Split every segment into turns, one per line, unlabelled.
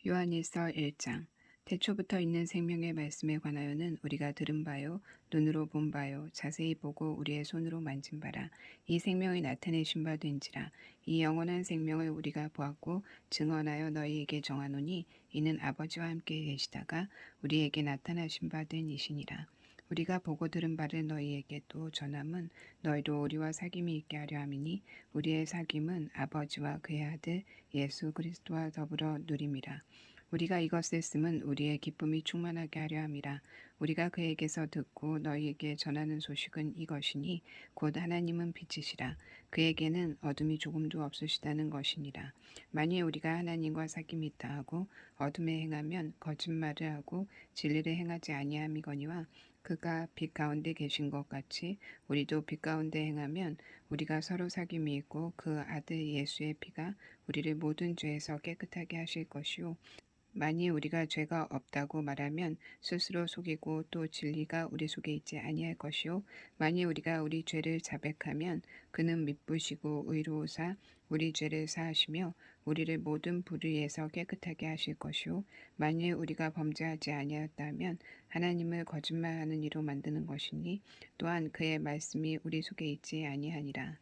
요한일서 1장. 태초부터 있는 생명의 말씀에 관하여는 우리가 들은 바요 눈으로 본 바요 자세히 보고 우리의 손으로 만진 바라. 이 생명이 나타내신 바 된지라. 이 영원한 생명을 우리가 보았고 증언하여 너희에게 정하노니 이는 아버지와 함께 계시다가 우리에게 나타나신 바 된 이시니라. 우리가 보고 들은 바를 너희에게 또 전함은 너희도 우리와 사귐이 있게 하려 함이니 우리의 사귐은 아버지와 그의 아들 예수 그리스도와 더불어 누림이라. 우리가 이것을 쓰면 우리의 기쁨이 충만하게 하려 함이라. 우리가 그에게서 듣고 너희에게 전하는 소식은 이것이니 곧 하나님은 빛이시라. 그에게는 어둠이 조금도 없으시다는 것이니라. 만일 우리가 하나님과 사귐이 있다 하고 어둠에 행하면 거짓말을 하고 진리를 행하지 아니함이거니와 그가 빛 가운데 계신 것 같이 우리도 빛 가운데 행하면 우리가 서로 사귐이 있고 그 아들 예수의 피가 우리를 모든 죄에서 깨끗하게 하실 것이요 만일 우리가 죄가 없다고 말하면 스스로 속이고 또 진리가 우리 속에 있지 아니할 것이요 만일 우리가 우리 죄를 자백하면 그는 미쁘시고 의로우사 우리 죄를 사하시며 우리를 모든 불의에서 깨끗하게 하실 것이요 만일 우리가 범죄하지 아니하였다면 하나님을 거짓말하는 이로 만드는 것이니 또한 그의 말씀이 우리 속에 있지 아니하니라.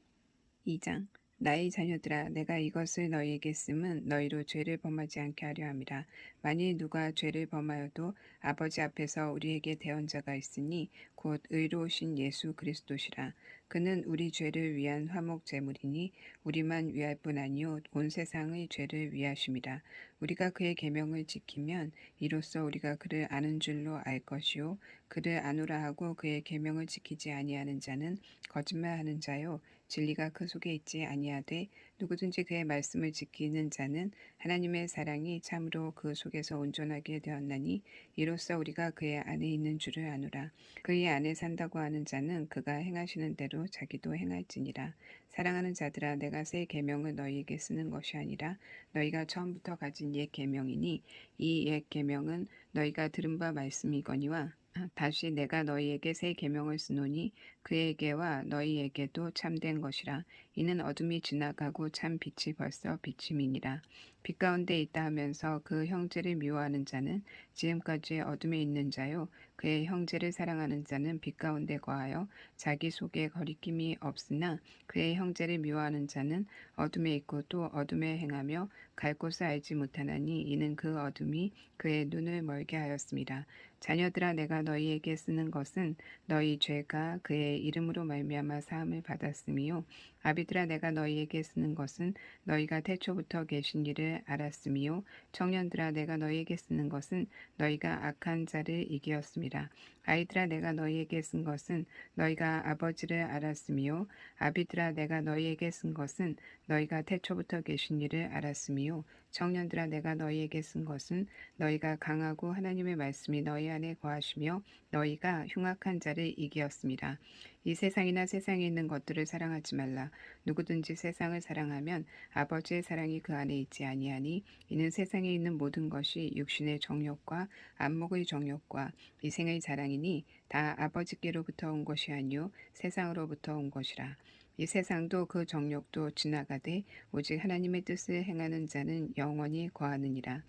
2장. 나의 자녀들아 내가 이것을 너희에게 쓰면 너희로 죄를 범하지 않게 하려 함이라. 만일 누가 죄를 범하여도 아버지 앞에서 우리에게 대언자가 있으니 곧 의로우신 예수 그리스도시라. 그는 우리 죄를 위한 화목 제물이니 우리만 위할 뿐 아니요 온 세상의 죄를 위하심이라. 우리가 그의 계명을 지키면 이로써 우리가 그를 아는 줄로 알 것이요 그를 아노라 하고 그의 계명을 지키지 아니하는 자는 거짓말하는 자요 진리가 그 속에 있지 아니하되 누구든지 그의 말씀을 지키는 자는 하나님의 사랑이 참으로 그 속에서 온전하게 되었나니 이로써 우리가 그의 안에 있는 줄을 아노라. 그의 안에 산다고 하는 자는 그가 행하시는 대로 자기도 행할지니라. 사랑하는 자들아 내가 새 계명을 너희에게 쓰는 것이 아니라 너희가 처음부터 가진 옛 계명이니 이 옛 계명은 너희가 들은 바 말씀이거니와 다시 내가 너희에게 새 계명을 쓰노니 그에게와 너희에게도 참된 것이라. 이는 어둠이 지나가고 참 빛이 벌써 비침이니라. 빛 가운데 있다 하면서 그 형제를 미워하는 자는 지금까지 어둠에 있는 자요 그의 형제를 사랑하는 자는 빛 가운데 거하여 자기 속에 거리낌이 없으나 그의 형제를 미워하는 자는 어둠에 있고 또 어둠에 행하며 갈 곳을 알지 못하나니 이는 그 어둠이 그의 눈을 멀게 하였습니다. 자녀들아 내가 너희에게 쓰는 것은 너희 죄가 그의 이름으로 말미암아 사함을 받았음이요 아비들아 내가 너희에게 쓰는 것은 너희가 태초부터 계신 일을 알았음이요 청년들아 내가 너희에게 쓰는 것은 너희가 악한 자를 이기었음이라. 아이들아 내가 너희에게 쓴 것은 너희가 아버지를 알았음이요 아비들아 내가 너희에게 쓴 것은 너희가 태초부터 계신 일을 알았음이요 청년들아 내가 너희에게 쓴 것은 너희가 강하고 하나님의 말씀이 너희 안에 거하시며 너희가 흉악한 자를 이기었습니다. 이 세상이나 세상에 있는 것들을 사랑하지 말라. 누구든지 세상을 사랑하면 아버지의 사랑이 그 안에 있지 아니하니 이는 세상에 있는 모든 것이 육신의 정욕과 안목의 정욕과 이생의 자랑이니 다 아버지께로부터 온 것이 아니요 세상으로부터 온 것이라. 이 세상도 그 정욕도 지나가되 오직 하나님의 뜻을 행하는 자는 영원히 거하느니라.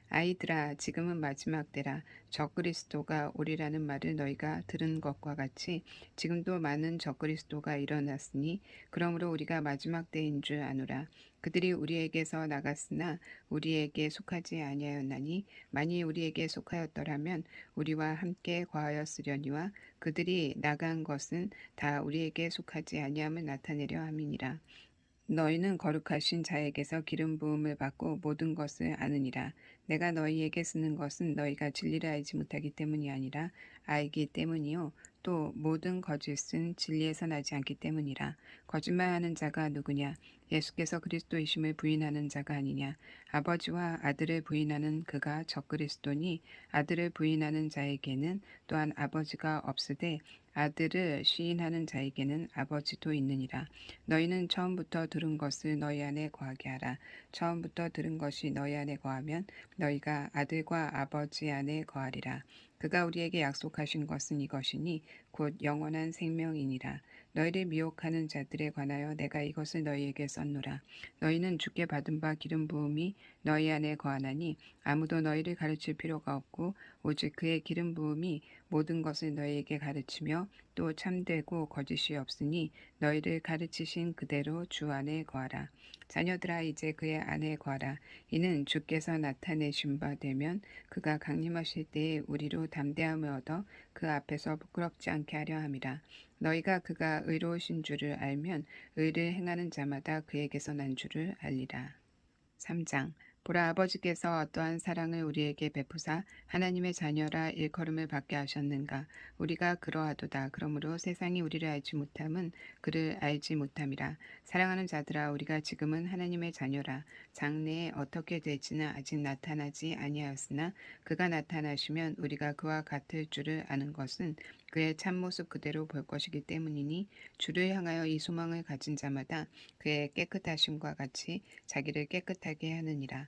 아이들아 지금은 마지막 때라. 적그리스도가 오리라는 말을 너희가 들은 것과 같이 지금도 많은 적그리스도가 일어났으니 그러므로 우리가 마지막 때인 줄 아노라. 그들이 우리에게서 나갔으나 우리에게 속하지 아니하였나니 만일 우리에게 속하였더라면 우리와 함께 거하였으려니와 그들이 나간 것은 다 우리에게 속하지 아니함을 나타내려 함이니라. 너희는 거룩하신 자에게서 기름 부음을 받고 모든 것을 아느니라. 내가 너희에게 쓰는 것은 너희가 진리를 알지 못하기 때문이 아니라 알기 때문이요. 또 모든 거짓은 진리에서 나지 않기 때문이라. 거짓말하는 자가 누구냐? 예수께서 그리스도이심을 부인하는 자가 아니냐? 아버지와 아들을 부인하는 그가 적그리스도니 아들을 부인하는 자에게는 또한 아버지가 없으되 아들을 시인하는 자에게는 아버지도 있느니라. 너희는 처음부터 들은 것을 너희 안에 거하게 하라. 처음부터 들은 것이 너희 안에 거하면 너희가 아들과 아버지 안에 거하리라. 그가 우리에게 약속하신 것은 이것이니 곧 영원한 생명이니라. 너희를 미혹하는 자들에 관하여 내가 이것을 너희에게 썼노라. 너희는 주께 받은 바 기름 부음이 너희 안에 거하나니 아무도 너희를 가르칠 필요가 없고 오직 그의 기름 부음이 모든 것을 너희에게 가르치며 또 참되고 거짓이 없으니 너희를 가르치신 그대로 주 안에 거하라. 자녀들아 이제 그의 안에 거하라. 이는 주께서 나타내신 바 되면 그가 강림하실 때에 우리로 담대함을 얻어 그 앞에서 부끄럽지 않게 하려 함이라. 너희가 그가 의로우신 줄을 알면 의를 행하는 자마다 그에게서 난 줄을 알리라. 3장. 보라, 아버지께서 어떠한 사랑을 우리에게 베푸사 하나님의 자녀라 일컬음을 받게 하셨는가. 우리가 그러하도다. 그러므로 세상이 우리를 알지 못함은 그를 알지 못함이라. 사랑하는 자들아, 우리가 지금은 하나님의 자녀라. 장래에 어떻게 될지는 아직 나타나지 아니하였으나 그가 나타나시면 우리가 그와 같을 줄을 아는 것은 그의 참모습 그대로 볼 것이기 때문이니 주를 향하여 이 소망을 가진 자마다 그의 깨끗하심과 같이 자기를 깨끗하게 하느니라.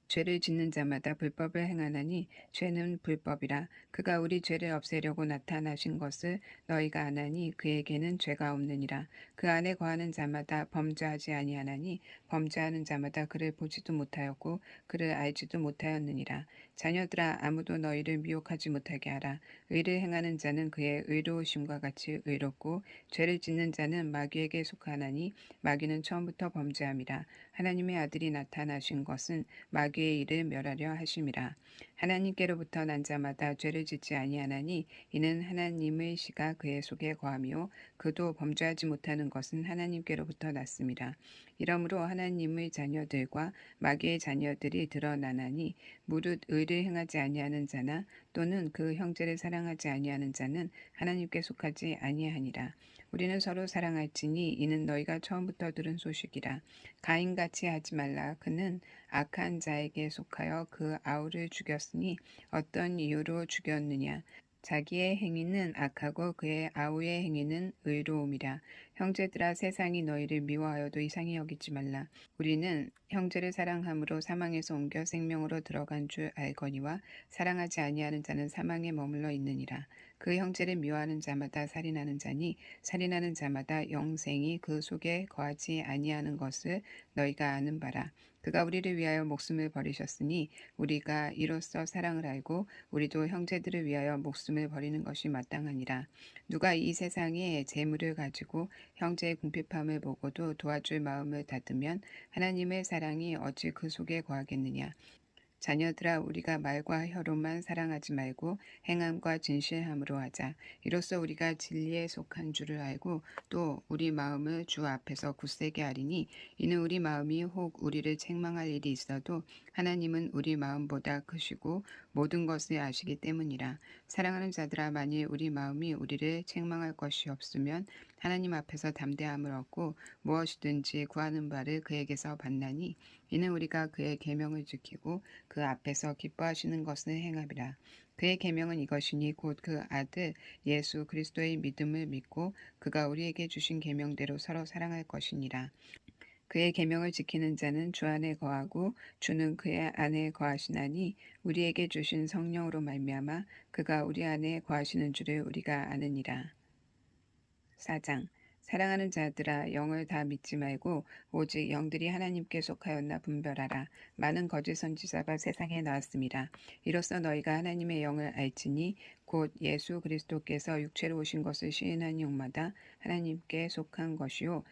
죄를 짓는 자마다 불법을 행하나니 죄는 불법이라. 그가 우리 죄를 없애려고 나타나신 것을 너희가 아나니 그에게는 죄가 없느니라. 그 안에 거하는 자마다 범죄하지 아니하나니 범죄하는 자마다 그를 보지도 못하였고 그를 알지도 못하였느니라. 자녀들아 아무도 너희를 미혹하지 못하게 하라. 의를 행하는 자는 그의 의로우심과 같이 의롭고 죄를 짓는 자는 마귀에게 속하나니 마귀는 처음부터 범죄함이라. 하나님의 아들이 나타나신 것은 마귀의 일을 멸하려 하심이라. 하나님께로부터 난 자마다 죄를 짓지 아니하나니 이는 하나님의 씨가 그의 속에 거하며 그도 범죄하지 못하는 것은 하나님께로부터 났습니다. 이러므로 하나님의 자녀들과 마귀의 자녀들이 드러나나니 무릇 의를 행하지 아니하는 자나 또는 그 형제를 사랑하지 아니하는 자는 하나님께 속하지 아니하니라. 우리는 서로 사랑할지니 이는 너희가 처음부터 들은 소식이라. 가인같이 하지 말라. 그는 악한 자에게 속하여 그 아우를 죽였으니 어떤 이유로 죽였느냐. 자기의 행위는 악하고 그의 아우의 행위는 의로움이라. 형제들아 세상이 너희를 미워하여도 이상히 여기지 말라. 우리는 형제를 사랑함으로 사망에서 옮겨 생명으로 들어간 줄 알거니와 사랑하지 아니하는 자는 사망에 머물러 있느니라. 그 형제를 미워하는 자마다 살인하는 자니 살인하는 자마다 영생이 그 속에 거하지 아니하는 것을 너희가 아는 바라. 그가 우리를 위하여 목숨을 버리셨으니 우리가 이로써 사랑을 알고 우리도 형제들을 위하여 목숨을 버리는 것이 마땅하니라. 누가 이 세상에 재물을 가지고 형제의 궁핍함을 보고도 도와줄 마음을 닫으면 하나님의 사랑이 어찌 그 속에 거하겠느냐. 자녀들아 우리가 말과 혀로만 사랑하지 말고 행함과 진실함으로 하자. 이로써 우리가 진리에 속한 줄을 알고 또 우리 마음을 주 앞에서 굳세게 하리니 이는 우리 마음이 혹 우리를 책망할 일이 있어도 하나님은 우리 마음보다 크시고 모든 것을 아시기 때문이라. 사랑하는 자들아 만일 우리 마음이 우리를 책망할 것이 없으면 하나님 앞에서 담대함을 얻고 무엇이든지 구하는 바를 그에게서 받나니 이는 우리가 그의 계명을 지키고 그 앞에서 기뻐하시는 것을 행함이라. 그의 계명은 이것이니 곧 그 아들 예수 그리스도의 믿음을 믿고 그가 우리에게 주신 계명대로 서로 사랑할 것이니라. 그의 계명을 지키는 자는 주 안에 거하고 주는 그의 안에 거하시나니 우리에게 주신 성령으로 말미암아 그가 우리 안에 거하시는 줄을 우리가 아느니라. 4장. 사랑하는 자들아 영을 다 믿지 말고 오직 영들이 하나님께 속하였나 분별하라. 많은 거짓 선지자가 세상에 나왔습니다. 이로써 너희가 하나님의 영을 알지니 곧 예수 그리스도께서 육체로 오신 것을 시인한 영마다 하나님께 속한 것이요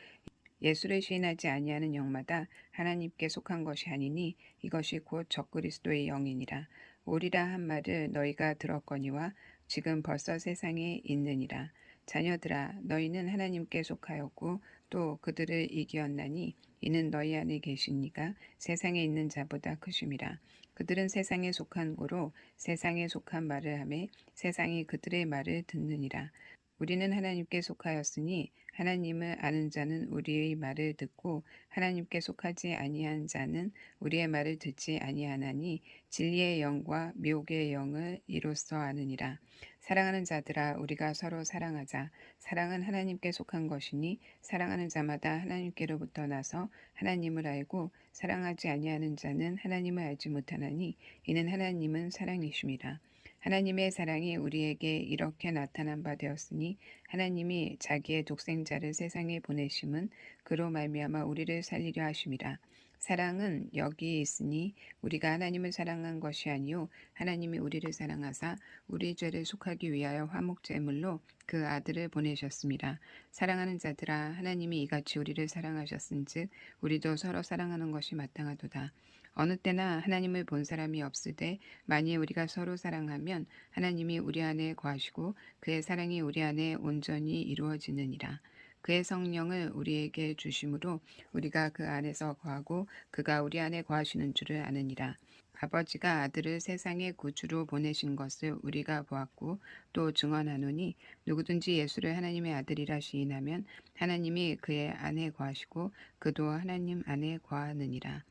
예수를 시인하지 아니하는 영마다 하나님께 속한 것이 아니니 이것이 곧 적그리스도의 영이니라. 오리라 한 말을 너희가 들었거니와 지금 벌써 세상에 있느니라. 자녀들아 너희는 하나님께 속하였고 또 그들을 이기었나니 이는 너희 안에 계시니가 세상에 있는 자보다 크심이라. 그들은 세상에 속한 고로 세상에 속한 말을 하매 세상이 그들의 말을 듣느니라. 우리는 하나님께 속하였으니 하나님을 아는 자는 우리의 말을 듣고 하나님께 속하지 아니한 자는 우리의 말을 듣지 아니하나니 진리의 영과 미혹의 영을 이로써 아느니라. 사랑하는 자들아 우리가 서로 사랑하자. 사랑은 하나님께 속한 것이니 사랑하는 자마다 하나님께로부터 나서 하나님을 알고 사랑하지 아니하는 자는 하나님을 알지 못하나니 이는 하나님은 사랑이심이라. 하나님의 사랑이 우리에게 이렇게 나타난 바 되었으니 하나님이 자기의 독생자를 세상에 보내심은 그로 말미암아 우리를 살리려 하심이라. 사랑은 여기 있으니 우리가 하나님을 사랑한 것이 아니요 하나님이 우리를 사랑하사 우리 죄를 속하기 위하여 화목제물로 그 아들을 보내셨습니다. 사랑하는 자들아 하나님이 이같이 우리를 사랑하셨은즉 우리도 서로 사랑하는 것이 마땅하도다. 어느 때나 하나님을 본 사람이 없을 때 만일 우리가 서로 사랑하면 하나님이 우리 안에 거하시고 그의 사랑이 우리 안에 온전히 이루어지느니라. 그의 성령을 우리에게 주심으로 우리가 그 안에서 거하고 그가 우리 안에 거하시는 줄을 아느니라. 아버지가 아들을 세상의 구주로 보내신 것을 우리가 보았고 또 증언하노니 누구든지 예수를 하나님의 아들이라 시인하면 하나님이 그의 안에 거하시고 그도 하나님 안에 거하느니라.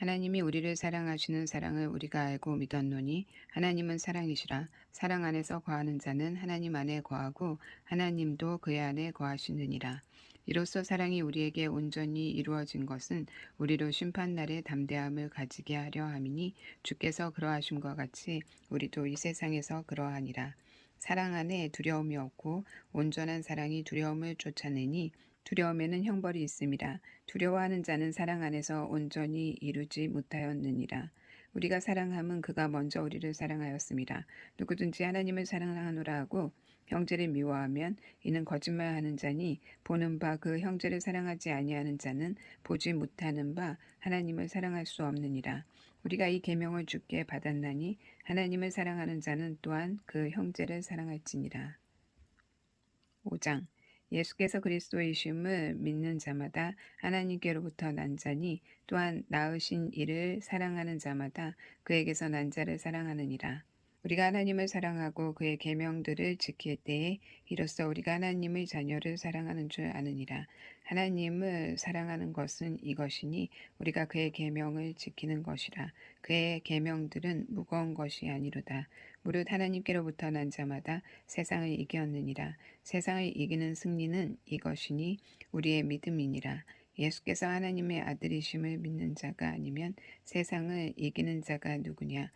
하나님이 우리를 사랑하시는 사랑을 우리가 알고 믿었노니 하나님은 사랑이시라. 사랑 안에서 거하는 자는 하나님 안에 거하고 하나님도 그의 안에 거하시느니라. 이로써 사랑이 우리에게 온전히 이루어진 것은 우리로 심판날에 담대함을 가지게 하려 함이니 주께서 그러하심과 같이 우리도 이 세상에서 그러하니라. 사랑 안에 두려움이 없고 온전한 사랑이 두려움을 쫓아내니 두려움에는 형벌이 있음이라. 두려워하는 자는 사랑 안에서 온전히 이루지 못하였느니라. 우리가 사랑함은 그가 먼저 우리를 사랑하였음이라. 누구든지 하나님을 사랑하노라 하고 형제를 미워하면 이는 거짓말하는 자니 보는 바 그 형제를 사랑하지 아니하는 자는 보지 못하는 바 하나님을 사랑할 수 없느니라. 우리가 이 계명을 주께 받았나니 하나님을 사랑하는 자는 또한 그 형제를 사랑할지니라. 5장 예수께서 그리스도이심을 믿는 자마다 하나님께로부터 난 자니 또한 낳으신 이를 사랑하는 자마다 그에게서 난 자를 사랑하느니라. 우리가 하나님을 사랑하고 그의 계명들을 지킬 때에 이로써 우리가 하나님의 자녀를 사랑하는 줄 아느니라. 하나님을 사랑하는 것은 이것이니 우리가 그의 계명을 지키는 것이라. 그의 계명들은 무거운 것이 아니로다. 무릇 하나님께로부터 난 자마다 세상을 이겼느니라. 세상을 이기는 승리는 이것이니 우리의 믿음이니라. 예수께서 하나님의 아들이심을 믿는 자가 아니면 세상을 이기는 자가 누구냐?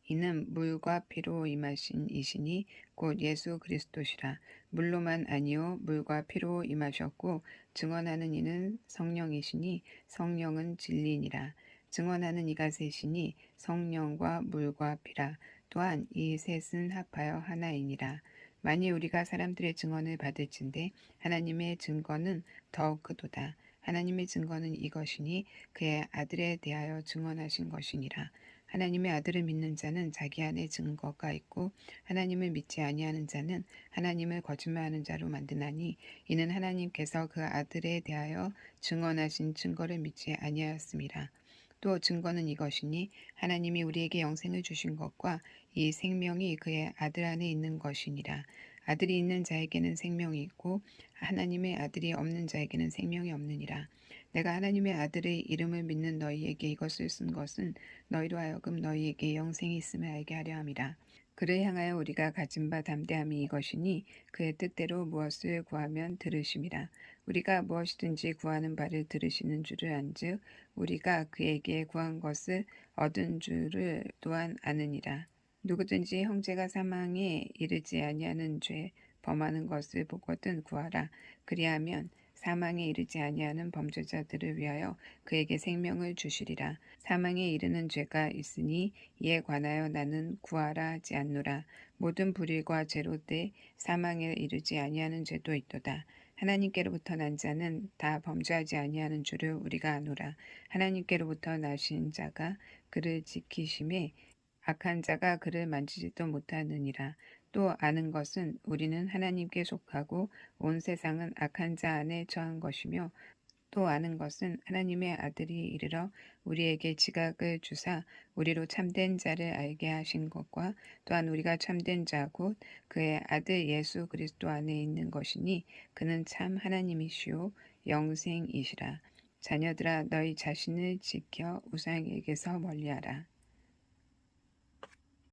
이는 물과 피로 임하신 이시니 곧 예수 그리스도시라. 물로만 아니요 물과 피로 임하셨고 증언하는 이는 성령이시니 성령은 진리니라. 증언하는 이가 셋이니 성령과 물과 피라. 또한 이 셋은 합하여 하나이니라. 만일 우리가 사람들의 증언을 받을진대 하나님의 증거는 더욱 크도다. 하나님의 증거는 이것이니 그의 아들에 대하여 증언하신 것이니라. 하나님의 아들을 믿는 자는 자기 안에 증거가 있고 하나님을 믿지 아니하는 자는 하나님을 거짓말하는 자로 만드나니 이는 하나님께서 그 아들에 대하여 증언하신 증거를 믿지 아니하였습니다. 또 증거는 이것이니 하나님이 우리에게 영생을 주신 것과 이 생명이 그의 아들 안에 있는 것이니라. 아들이 있는 자에게는 생명이 있고 하나님의 아들이 없는 자에게는 생명이 없느니라. 내가 하나님의 아들의 이름을 믿는 너희에게 이것을 쓴 것은 너희로 하여금 너희에게 영생이 있음을 알게 하려 함이라. 그를 향하여 우리가 가진 바 담대함이 이것이니 그의 뜻대로 무엇을 구하면 들으심이라. 우리가 무엇이든지 구하는 바를 들으시는 줄을 안즉 우리가 그에게 구한 것을 얻은 줄을 또한 아느니라. 누구든지 형제가 사망에 이르지 아니하는 죄 범하는 것을 보거든 구하라. 그리하면 사망에 이르지 아니하는 범죄자들을 위하여 그에게 생명을 주시리라. 사망에 이르는 죄가 있으니 이에 관하여 나는 구하라 하지 않노라. 모든 불의과 죄로 때 사망에 이르지 아니하는 죄도 있도다. 하나님께로부터 난 자는 다 범죄하지 아니하는 줄을 우리가 아노라. 하나님께로부터 나신 자가 그를 지키심에 악한 자가 그를 만지지도 못하느니라. 또 아는 것은 우리는 하나님께 속하고 온 세상은 악한 자 안에 처한 것이며 또 아는 것은 하나님의 아들이 이르러 우리에게 지각을 주사 우리로 참된 자를 알게 하신 것과 또한 우리가 참된 자 곧 그의 아들 예수 그리스도 안에 있는 것이니 그는 참 하나님이시요 영생이시라. 자녀들아 너희 자신을 지켜 우상에게서 멀리하라.